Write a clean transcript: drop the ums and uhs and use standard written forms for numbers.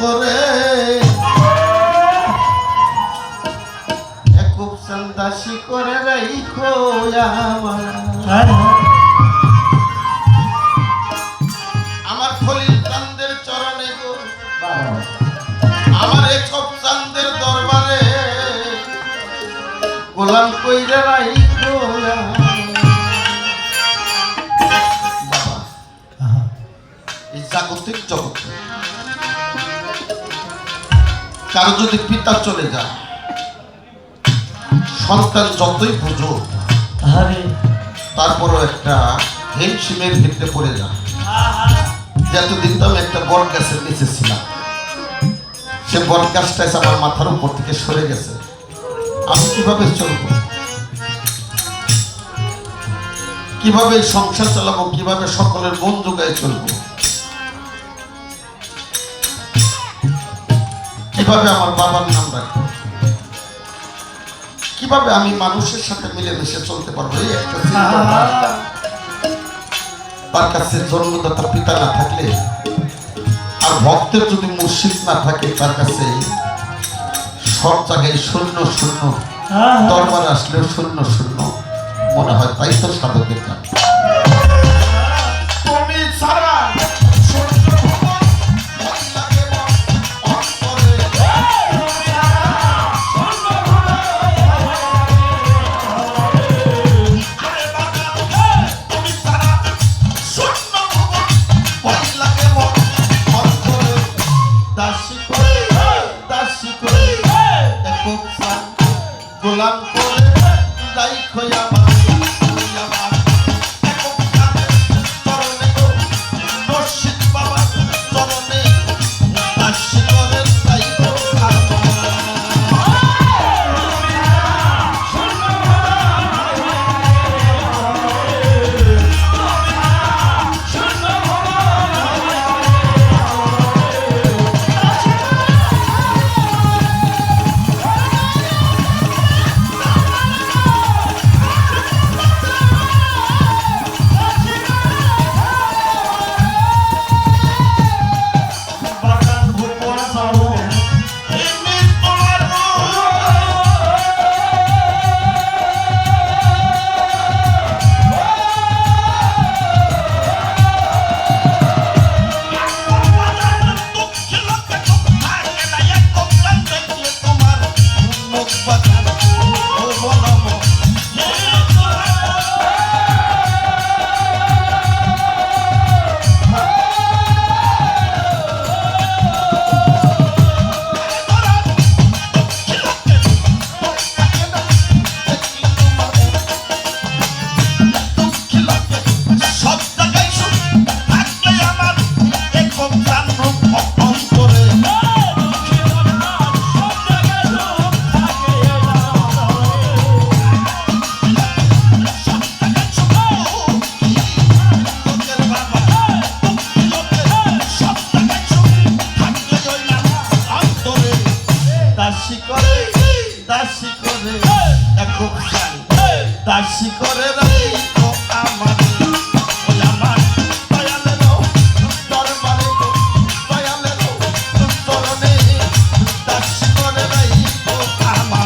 করে খুব সন্দাসী করে রাইখো আমার খলিল চাঁদের চরণে গো আমার এসব চাঁদের দরবারে গোলাম কইরে রাইখো এই জাগতিক জগতে কারো যদি পিতা চলে যায় সন্তান যতই বুঝো তারপরও একটা হিমশিমের ভিতরে পড়ে যায়। যতদিন তো আমি একটা বট গাছের নিচে ছিলাম, সে বট গাছটা আমার মাথার উপর থেকে সরে গেছে। আমি কিভাবে চলবো, কিভাবে সংসার চালাবো, কিভাবে সকলের মন জোগায় চলবো, কিভাবে আমার বাবার নাম রাখবো, কিভাবে আমি মানুষের সাথে মিলেমিশে চলতে পারবো, এই একটা চিন্তা। তার কাছে জন্মদাতা পিতা না থাকলে আর ভক্তের যদি মুর্শিদ না থাকে, তার কাছে সব জায়গায় শূন্য শূন্য, দরবার আসলেও শূন্য শূন্য মনে হয়। তাই তো সাধকের কাজ। তুমি ছাড়া গোলাম করে রাইখো আমার চরণে গো মুর্শিদ বাবার চরণে দাসী করে রাইখো দাসী করে রাইখো আমার আমার দয়ালের দরবারে গো দয়ালের চরণে দাসী করে রাইখো আমার।